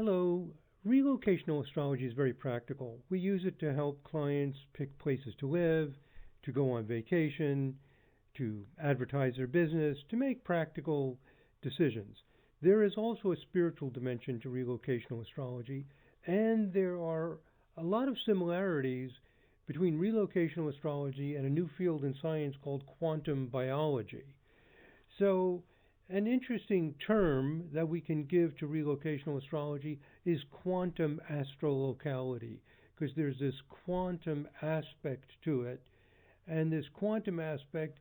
Hello. Relocational astrology is very practical. We use it to help clients pick places to live, to go on vacation, to advertise their business, to make practical decisions. There is also a spiritual dimension to relocational astrology, and there are a lot of similarities between relocational astrology and a new field in science called quantum biology. So, an interesting term that we can give to relocational astrology is quantum astrolocality, because there's this quantum aspect to it, and this quantum aspect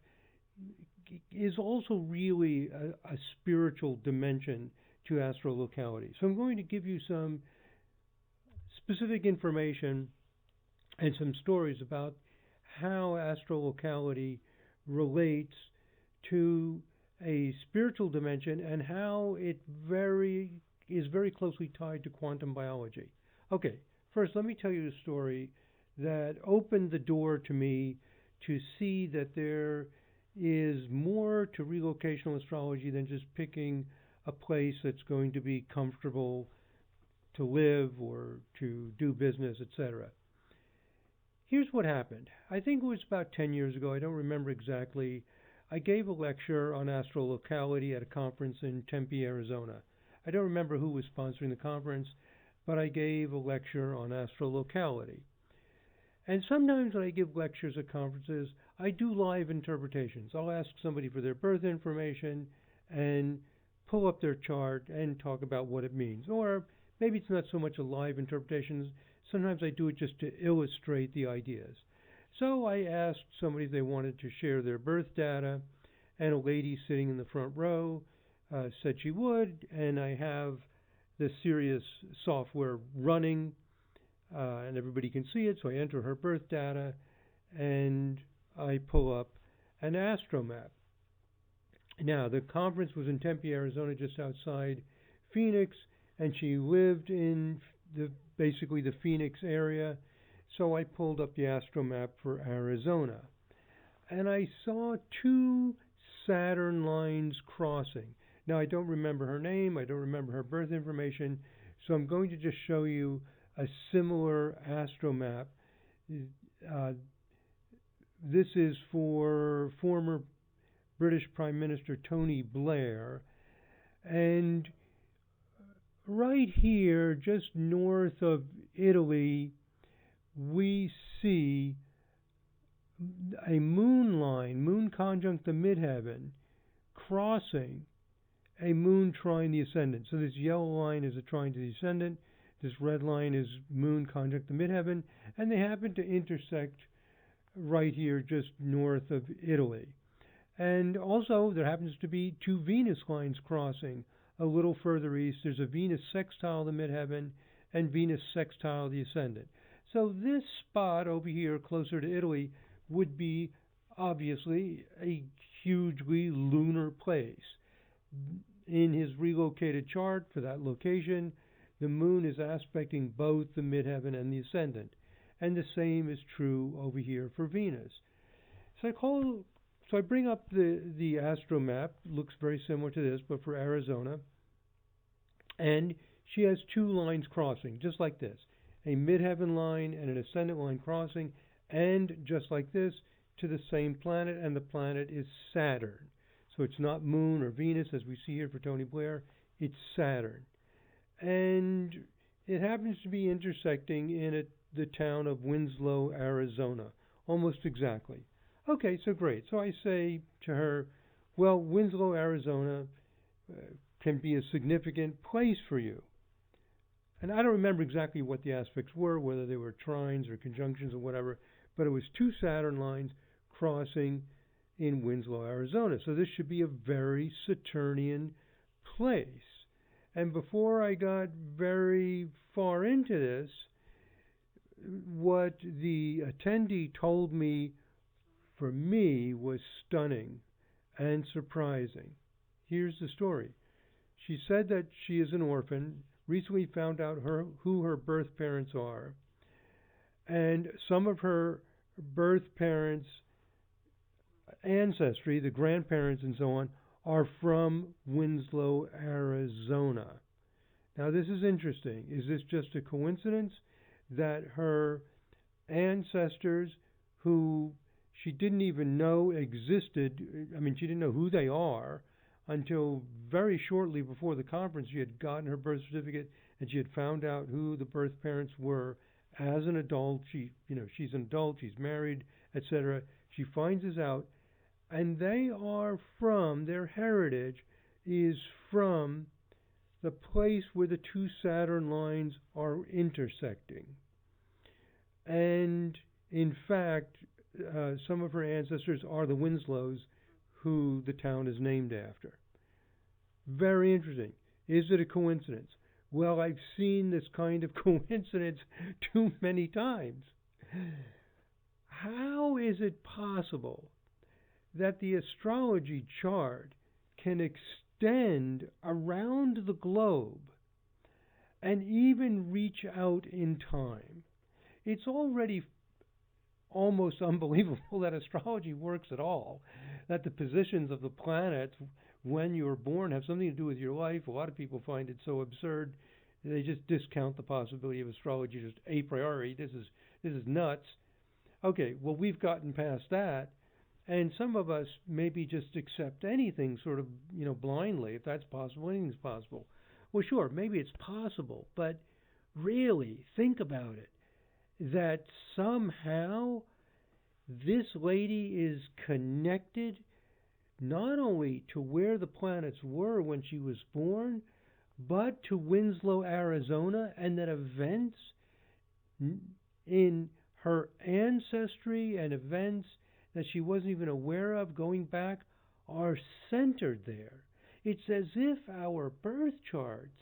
is also really a spiritual dimension to astrolocality. So I'm going to give you some specific information and some stories about how astrolocality relates to a spiritual dimension and how it is very closely tied to quantum biology. Okay, first let me tell you a story that opened the door to me to see that there is more to relocational astrology than just picking a place that's going to be comfortable to live or to do business, etc. Here's what happened. I think it was about 10 years ago. I don't remember exactly. I gave a lecture on Astro-locality at a conference in Tempe, Arizona. I don't remember who was sponsoring the conference, but I gave a lecture on Astro-locality. And sometimes when I give lectures at conferences, I do live interpretations. I'll ask somebody for their birth information and pull up their chart and talk about what it means. Or maybe it's not so much a live interpretation. Sometimes I do it just to illustrate the ideas. So I asked somebody if they wanted to share their birth data, and a lady sitting in the front row said she would, and I have the Sirius software running, and everybody can see it, so I enter her birth data, and I pull up an AstroMap. Now, the conference was in Tempe, Arizona, just outside Phoenix, and she lived in basically the Phoenix area. So I pulled up the AstroMap for Arizona, and I saw two Saturn lines crossing. Now, I don't remember her name, I don't remember her birth information, so I'm going to just show you a similar AstroMap. This is for former British Prime Minister Tony Blair, and right here, just north of Italy, we see a moon line, moon conjunct the midheaven, crossing a moon trine the ascendant. So this yellow line is a trine to the ascendant, this red line is moon conjunct the midheaven, and they happen to intersect right here just north of Italy. And also there happens to be two Venus lines crossing a little further east. There's a Venus sextile the midheaven and Venus sextile the ascendant. So this spot over here closer to Italy would be obviously a hugely lunar place. In his relocated chart for that location, the moon is aspecting both the midheaven and the ascendant. And the same is true over here for Venus. So I bring up the AstroMap, looks very similar to this, but for Arizona. And she has two lines crossing, just like this. A midheaven line and an ascendant line crossing, and just like this, to the same planet, and the planet is Saturn. So it's not Moon or Venus, as we see here for Tony Blair, it's Saturn. And it happens to be intersecting in the town of Winslow, Arizona, almost exactly. Okay, so great. So I say to her, well, Winslow, Arizona can be a significant place for you. And I don't remember exactly what the aspects were, whether they were trines or conjunctions or whatever, but it was two Saturn lines crossing in Winslow, Arizona. So this should be a very Saturnian place. And before I got very far into this, what the attendee told me, for me, was stunning and surprising. Here's the story. She said that she is an orphan, recently found out who her birth parents are, and some of her birth parents' ancestry, the grandparents and so on, are from Winslow, Arizona. Now, this is interesting. Is this just a coincidence that her ancestors, who she didn't even know existed, I mean, she didn't know who they are until very shortly before the conference, she had gotten her birth certificate and she had found out who the birth parents were as an adult. She's an adult, she's married, etc. She finds this out, and their heritage is from the place where the two Saturn lines are intersecting. And in fact, some of her ancestors are the Winslows, who the town is named after. Very interesting. Is it a coincidence? Well, I've seen this kind of coincidence too many times. How is it possible that the astrology chart can extend around the globe and even reach out in time? It's already almost unbelievable that astrology works at all, that the positions of the planets when you're born have something to do with your life. A lot of people find it so absurd they just discount the possibility of astrology just a priori. This is nuts. Okay, well, we've gotten past that, and some of us maybe just accept anything sort of, blindly. If that's possible, anything's possible. Well, sure, maybe it's possible, but really think about it, that somehow this lady is connected not only to where the planets were when she was born, but to Winslow, Arizona, and that events in her ancestry and events that she wasn't even aware of going back are centered there. It's as if our birth charts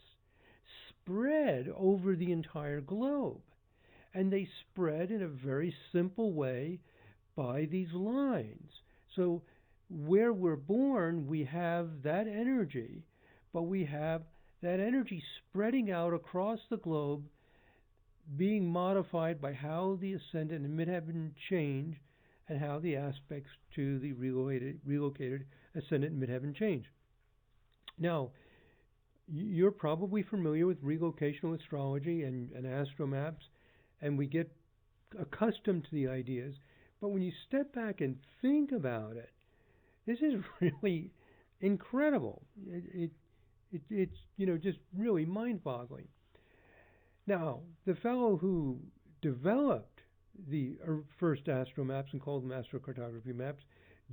spread over the entire globe, and they spread in a very simple way by these lines. So where we're born, we have that energy, but we have that energy spreading out across the globe, being modified by how the ascendant and midheaven change and how the aspects to the relocated ascendant and midheaven change. Now, you're probably familiar with relocational astrology and AstroMaps, and we get accustomed to the ideas. But when you step back and think about it, this is really incredible. It's just really mind-boggling. Now, the fellow who developed the first AstroMaps and called them astrocartography maps,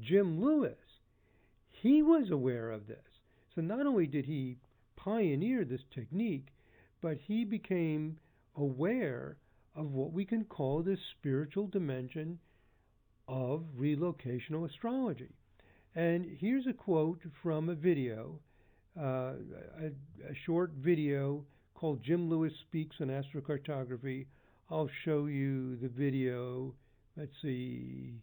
Jim Lewis, he was aware of this. So not only did he pioneer this technique, but he became aware of what we can call this spiritual dimension of relocational astrology. And here's a quote from a video, a short video called Jim Lewis Speaks on Astrocartography. I'll show you the video. Let's see.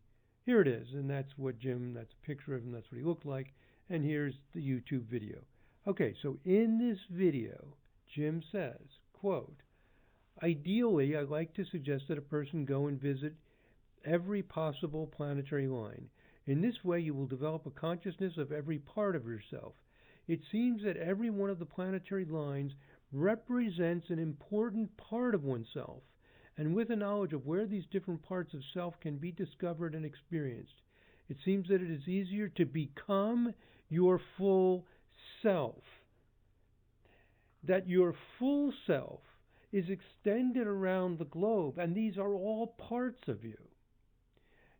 Here it is. And that's a picture of him. That's what he looked like. And here's the YouTube video. Okay, so in this video, Jim says, quote, "Ideally, I'd like to suggest that a person go and visit every possible planetary line. In this way, you will develop a consciousness of every part of yourself. It seems that every one of the planetary lines represents an important part of oneself, and with a knowledge of where these different parts of self can be discovered and experienced, it seems that it is easier to become your full self. That your full self is extended around the globe, and these are all parts of you."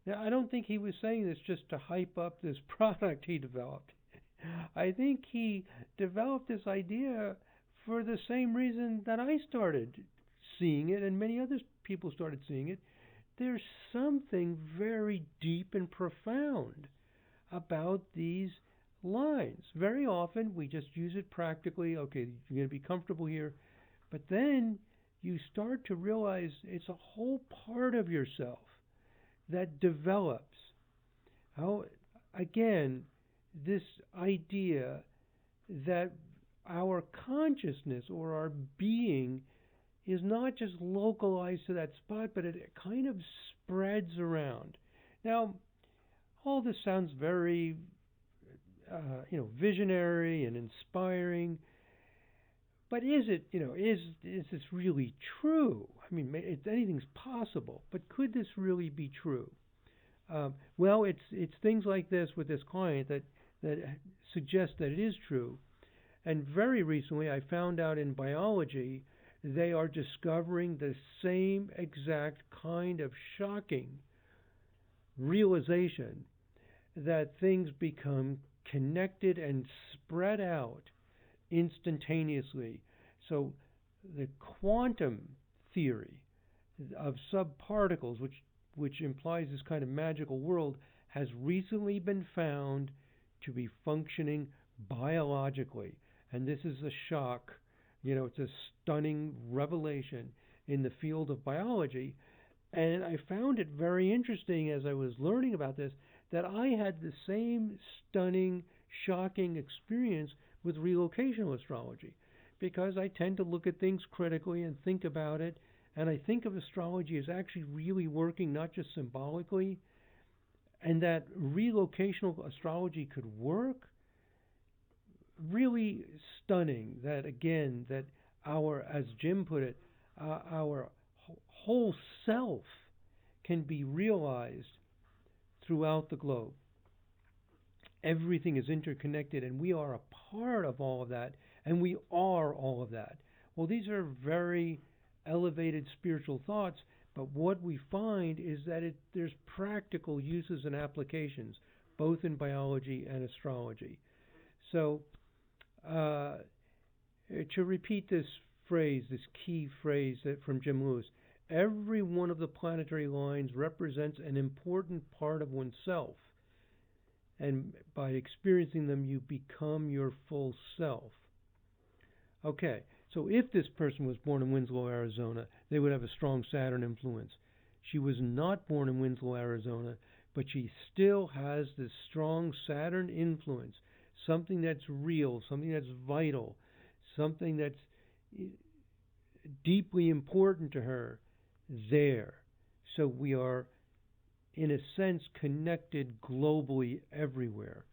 Now, I don't think he was saying this just to hype up this product he developed. I think he developed this idea for the same reason that I started seeing it and many other people started seeing it. There's something very deep and profound about these lines. Very often we just use it practically. Okay, you're going to be comfortable here. But then you start to realize it's a whole part of yourself that develops. How, again, this idea that our consciousness or our being is not just localized to that spot, but it kind of spreads around. Now, all this sounds very, visionary and inspiring, but is it, is this really true? I mean, anything's possible, but could this really be true? Well, it's things like this with this client that suggest that it is true. And very recently, I found out in biology they are discovering the same exact kind of shocking realization that things become connected and spread out instantaneously. So the quantum theory of subparticles, which implies this kind of magical world, has recently been found to be functioning biologically. And this is a shock. It's a stunning revelation in the field of biology. And I found it very interesting as I was learning about this that I had the same stunning, shocking experience with relocational astrology, because I tend to look at things critically and think about it, and I think of astrology as actually really working, not just symbolically, and that relocational astrology could work. Really stunning that, again, that our, as Jim put it, our whole self can be realized throughout the globe. Everything is interconnected, and we are a part of all of that, and we are all of that. Well, these are very elevated spiritual thoughts, but what we find is that there's practical uses and applications, both in biology and astrology. So, to repeat this phrase, this key phrase from Jim Lewis, every one of the planetary lines represents an important part of oneself. And by experiencing them, you become your full self. Okay, so if this person was born in Winslow, Arizona, they would have a strong Saturn influence. She was not born in Winslow, Arizona, but she still has this strong Saturn influence, something that's real, something that's vital, something that's deeply important to her there. So we are, in a sense, connected globally everywhere.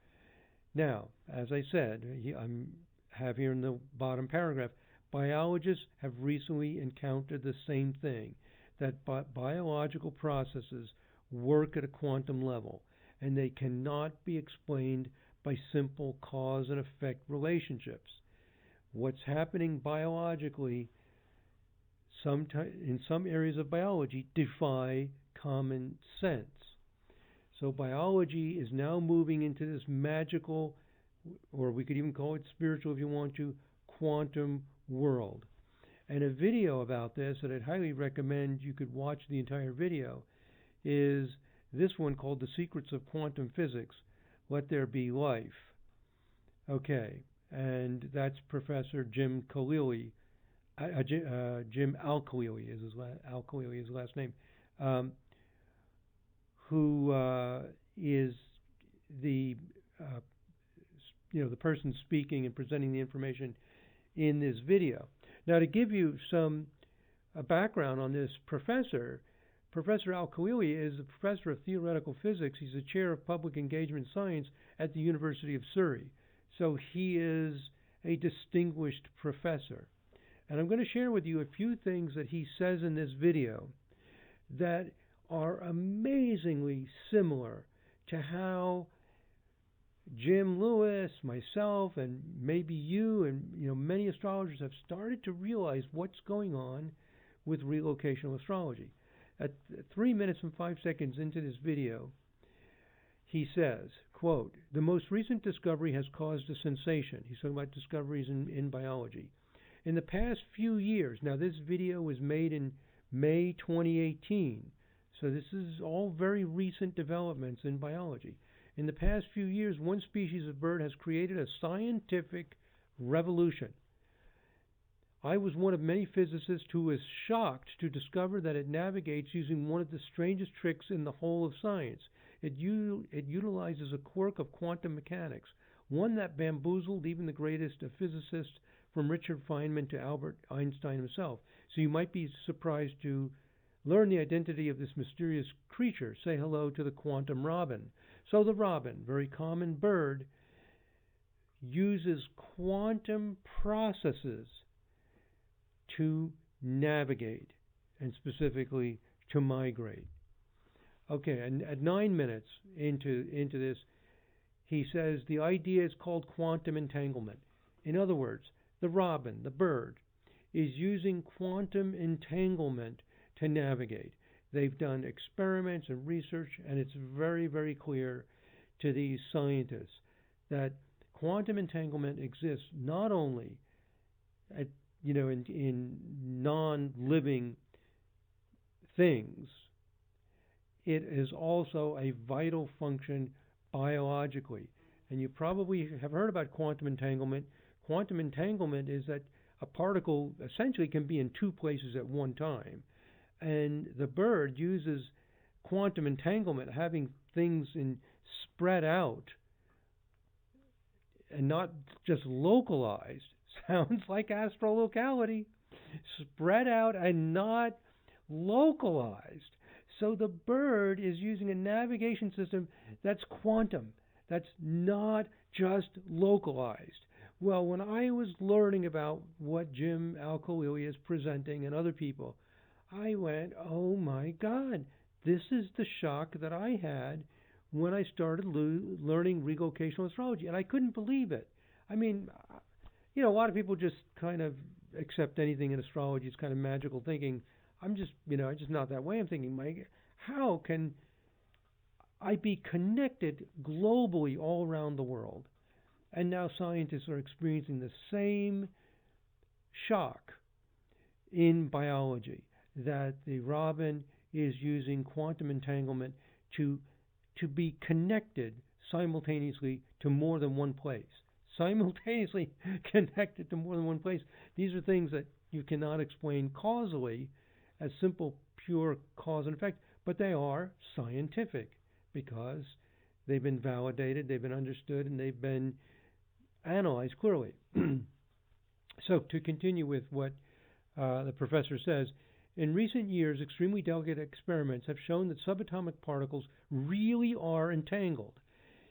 Now, as I said, I have here in the bottom paragraph, biologists have recently encountered the same thing, that biological processes work at a quantum level, and they cannot be explained by simple cause and effect relationships. What's happening biologically in some areas of biology defy common sense. So biology is now moving into this magical, or we could even call it spiritual if you want to, quantum world. And a video about this that I'd highly recommend you could watch the entire video is this one called The Secrets of Quantum Physics, Let There Be Life. Okay, and that's Professor Jim Al-Khalili. Jim Al-Khalili is his last name, who is the the person speaking and presenting the information in this video. Now, to give you some background on this professor, Professor Al-Khalili is a professor of theoretical physics. He's the chair of public engagement science at the University of Surrey. So he is a distinguished professor. And I'm going to share with you a few things that he says in this video that are amazingly similar to how Jim Lewis, myself, and maybe you and many astrologers have started to realize what's going on with relocational astrology. At 3 minutes and 5 seconds into this video, he says, quote, "The most recent discovery has caused a sensation." He's talking about discoveries in biology. "In the past few years," now this video was made in May 2018, so this is all very recent developments in biology. "In the past few years, one species of bird has created a scientific revolution. I was one of many physicists who was shocked to discover that it navigates using one of the strangest tricks in the whole of science. It utilizes a quirk of quantum mechanics, one that bamboozled even the greatest of physicists, from Richard Feynman to Albert Einstein himself. So you might be surprised to learn the identity of this mysterious creature. Say hello to the quantum robin." So the robin, very common bird, uses quantum processes to navigate and specifically to migrate. Okay, and at 9 minutes into this, he says the idea is called quantum entanglement. In other words, the robin, the bird, is using quantum entanglement to navigate. They've done experiments and research, and it's very, very clear to these scientists that quantum entanglement exists not only at, in non-living things, it is also a vital function biologically. And you probably have heard about quantum entanglement. Quantum entanglement is that a particle essentially can be in two places at one time. And the bird uses quantum entanglement, having things spread out and not just localized. Sounds like astro-locality. Spread out and not localized. So the bird is using a navigation system that's quantum, that's not just localized. Well, when I was learning about what Jim Al-Khalili is presenting and other people, I went, oh my God, this is the shock that I had when I started learning relocational astrology. And I couldn't believe it. I mean, a lot of people just kind of accept anything in astrology. It's kind of magical thinking. I'm just not that way. I'm thinking, Mike, how can I be connected globally all around the world? And now scientists are experiencing the same shock in biology, that the robin is using quantum entanglement to be connected simultaneously to more than one place. Simultaneously connected to more than one place. These are things that you cannot explain causally as simple, pure cause and effect, but they are scientific because they've been validated, they've been understood, and they've been analyzed clearly. So to continue with what the professor says, in recent years, extremely delicate experiments have shown that subatomic particles really are entangled.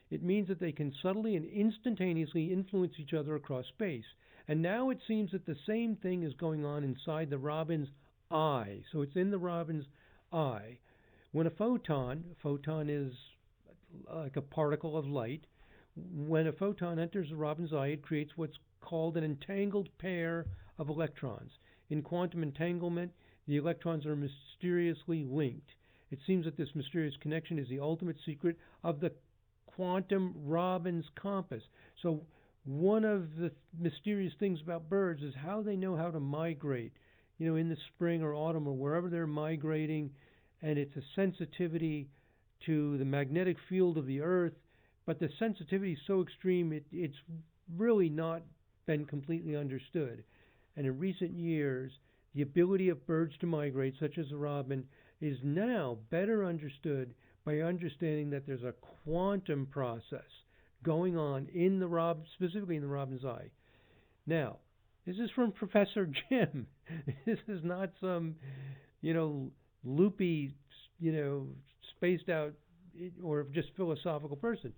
It means that they can subtly and instantaneously influence each other across space. And now it seems that the same thing is going on inside the robin's eye. So it's in the robin's eye. When a photon is like a particle of light, when a photon enters the robin's eye, it creates what's called an entangled pair of electrons. In quantum entanglement, the electrons are mysteriously linked. It seems that this mysterious connection is the ultimate secret of the quantum robin's compass. So one of the mysterious things about birds is how they know how to migrate, in the spring or autumn or wherever they're migrating, and it's a sensitivity to the magnetic field of the Earth, but the sensitivity is so extreme it's really not been completely understood. And in recent years, the ability of birds to migrate, such as the robin, is now better understood by understanding that there's a quantum process going on in specifically in the robin's eye. Now, this is from Professor Jim. This is not some, loopy, spaced out or just philosophical person.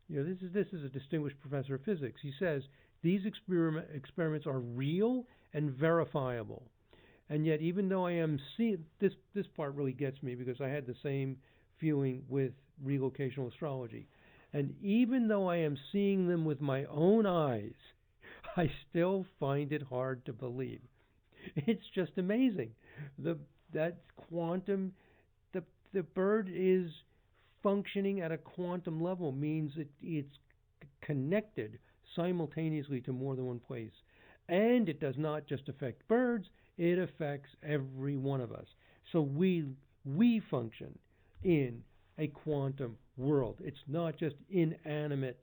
This is a distinguished professor of physics. He says these experiments are real and verifiable. And yet, even though I am seeing this part really gets me because I had the same feeling with relocational astrology. And even though I am seeing them with my own eyes, I still find it hard to believe. It's just amazing. That quantum, the bird is functioning at a quantum level, means it's connected simultaneously to more than one place. And it does not just affect birds, it affects every one of us. So we function in a quantum world. It's not just inanimate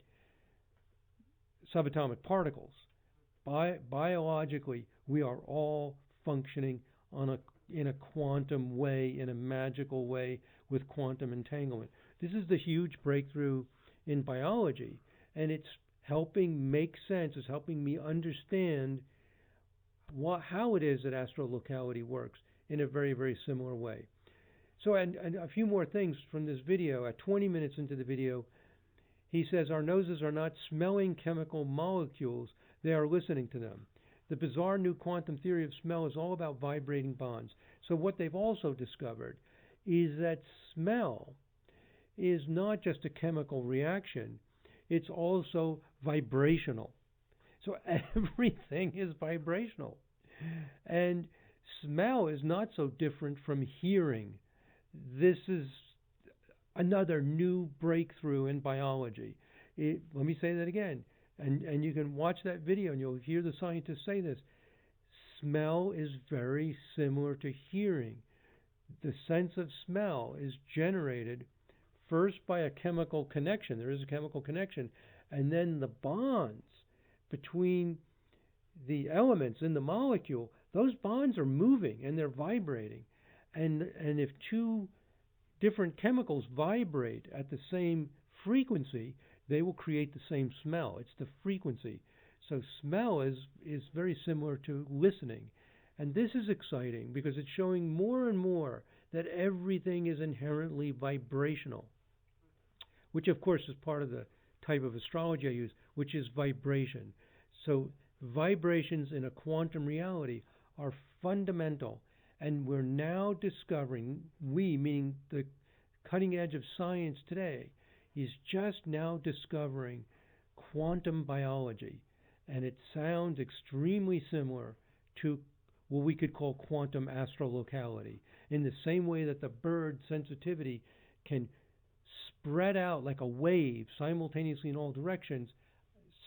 subatomic particles. Biologically, we are all functioning in a quantum way, in a magical way, with quantum entanglement. This is the huge breakthrough in biology, and it's helping make sense. It's helping me understand how it is that astro-locality works in a very, very similar way. So, and a few more things from this video. At 20 minutes into the video, he says our noses are not smelling chemical molecules, they are listening to them. The bizarre new quantum theory of smell is all about vibrating bonds. So what they've also discovered is that smell is not just a chemical reaction, it's also vibrational. So everything is vibrational. And smell is not so different from hearing. This is another new breakthrough in biology. Let me say that again. And you can watch that video and you'll hear the scientists say this. Smell is very similar to hearing. The sense of smell is generated first by a chemical connection. There is a chemical connection. And then the bonds between the elements in the molecule, those bonds are moving and they're vibrating. And if two different chemicals vibrate at the same frequency, they will create the same smell. It's the frequency. So smell is very similar to listening. And this is exciting because it's showing more and more that everything is inherently vibrational, which of course is part of the type of astrology I use, which is vibration. So vibrations in a quantum reality are fundamental. And we're now discovering, we, meaning the cutting edge of science today, is just now discovering quantum biology. And it sounds extremely similar to what we could call quantum astrolocality. In the same way that the bird sensitivity can spread out like a wave simultaneously in all directions,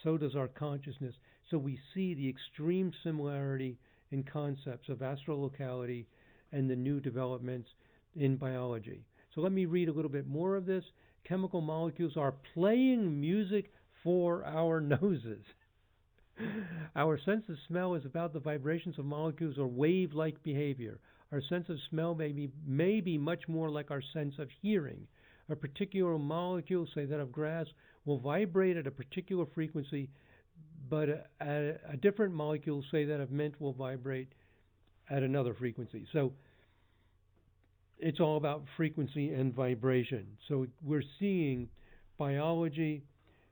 so does our consciousness. So we see the extreme similarity in concepts of astrolocality and the new developments in biology. So let me read a little bit more of this. Chemical molecules are playing music for our noses. Our sense of smell is about the vibrations of molecules or wave-like behavior. Our sense of smell may be much more like our sense of hearing. A particular molecule, say that of grass, will vibrate at a particular frequency, but a different molecule, say that of mint, will vibrate at another frequency. So it's all about frequency and vibration. So we're seeing biology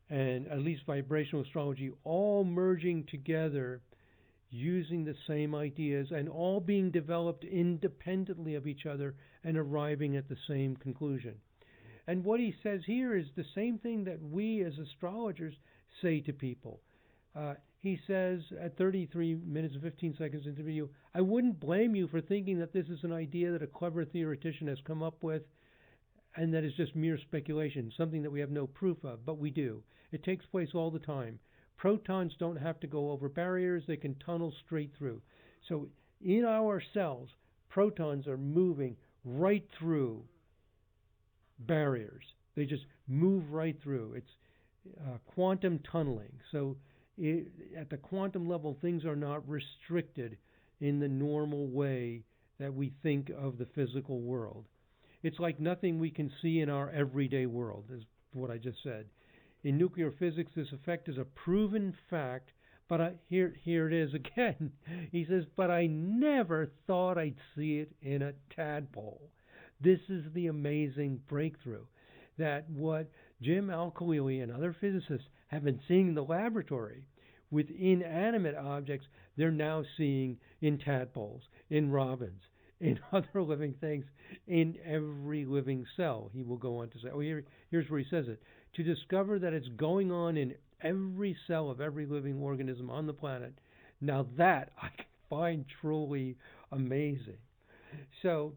and at least vibrational astrology all merging together using the same ideas and all being developed independently of each other and arriving at the same conclusion. And what he says here is the same thing that we as astrologers say to people. He says at 33 minutes and 15 seconds into the video, I wouldn't blame you for thinking that this is an idea that a clever theoretician has come up with and that is just mere speculation, something that we have no proof of, but we do. It takes place all the time. Protons don't have to go over barriers, they can tunnel straight through. So in our cells, protons are moving right through barriers. They just move right through. It's quantum tunneling. So at the quantum level, things are not restricted in the normal way that we think of the physical world. It's like nothing we can see in our everyday world, is what I just said. In nuclear physics, this effect is a proven fact, but here it is again. He says, but I never thought I'd see it in a tadpole. This is the amazing breakthrough, that what Jim Al-Khalili and other physicists have been seeing in the laboratory with inanimate objects, they're now seeing in tadpoles, in robins, in other living things, in every living cell. He will go on to say, here's where he says it. To discover that it's going on in every cell of every living organism on the planet, now that I find truly amazing. So,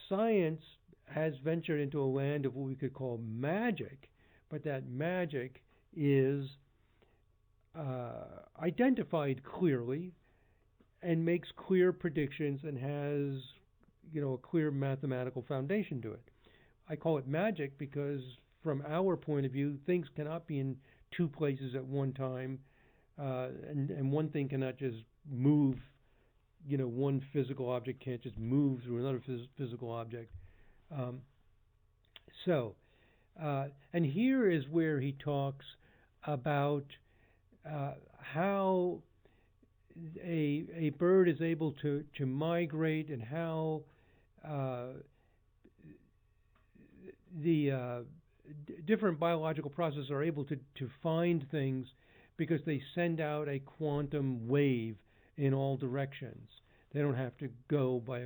science has ventured into a land of what we could call magic, but that magic is identified clearly and makes clear predictions and has, a clear mathematical foundation to it. I call it magic because from our point of view, things cannot be in two places at one time, and one thing cannot just move. One physical object can't just move through another physical object. And here is where he talks about how a bird is able to migrate and how the different biological processes are able to find things because they send out a quantum wave in all directions. They don't have to go by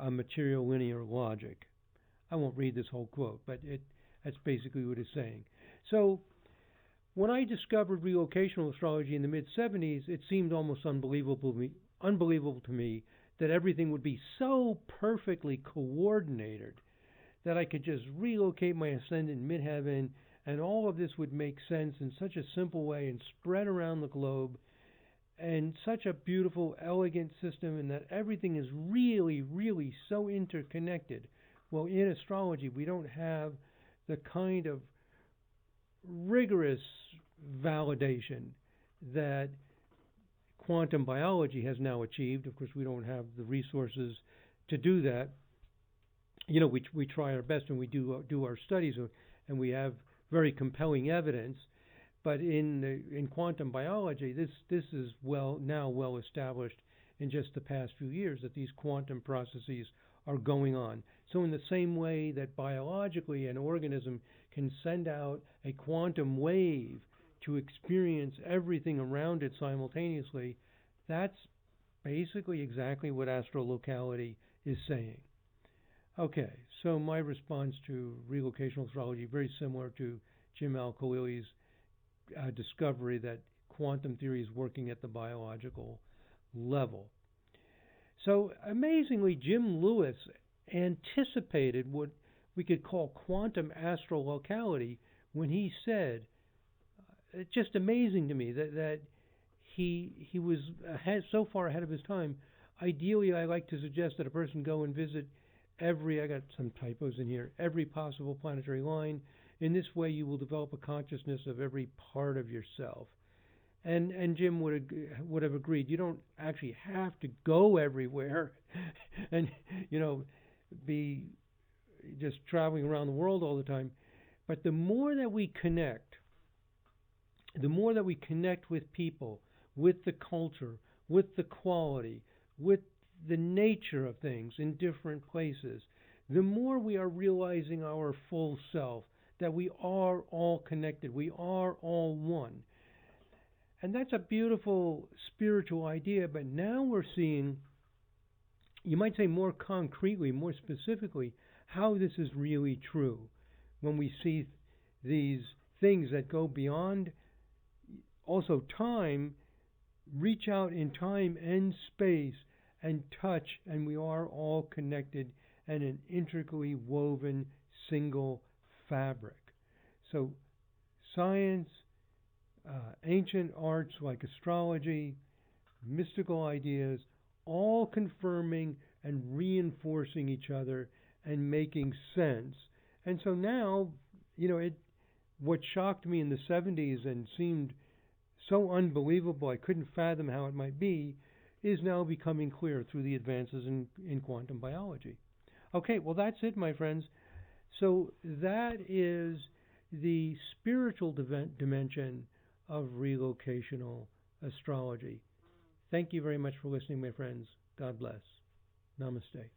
a material linear logic. I won't read this whole quote, but that's basically what it's saying. So when I discovered relocational astrology in the mid-70s, it seemed almost unbelievable to me that everything would be so perfectly coordinated that I could just relocate my ascendant in midheaven, and all of this would make sense in such a simple way and spread around the globe, and such a beautiful, elegant system, and that everything is really, really so interconnected. Well, in astrology, we don't have the kind of rigorous validation that quantum biology has now achieved. Of course, we don't have the resources to do that. You know, we try our best and we do our studies, and we have very compelling evidence. But in quantum biology, this is now well established in just the past few years that these quantum processes are going on. So in the same way that biologically an organism can send out a quantum wave to experience everything around it simultaneously, that's basically exactly what astro-locality is saying. Okay, so my response to relocational astrology, very similar to Jim Al-Khalili's discovery that quantum theory is working at the biological level. So amazingly, Jim Lewis anticipated what we could call quantum astro-locality when he said, it's just amazing to me that he was so far ahead of his time. Ideally, I like to suggest that a person go and visit I got some typos in here, every possible planetary line. In this way, you will develop a consciousness of every part of yourself. And Jim would have agreed. You don't actually have to go everywhere and, be just traveling around the world all the time. But the more that we connect with people, with the culture, with the quality, with the nature of things in different places, the more we are realizing our full self, that we are all connected, we are all one. And that's a beautiful spiritual idea, but now we're seeing, you might say more concretely, more specifically, how this is really true. When we see these things that go beyond also time, reach out in time and space and touch, and we are all connected and an intricately woven single fabric. So science, ancient arts like astrology, mystical ideas, all confirming and reinforcing each other and making sense. And so now, what shocked me in the 70s and seemed so unbelievable, I couldn't fathom how it might be, is now becoming clear through the advances in quantum biology. Okay, well, that's it, my friends. So that is the spiritual dimension of relocational astrology. Thank you very much for listening, my friends. God bless. Namaste.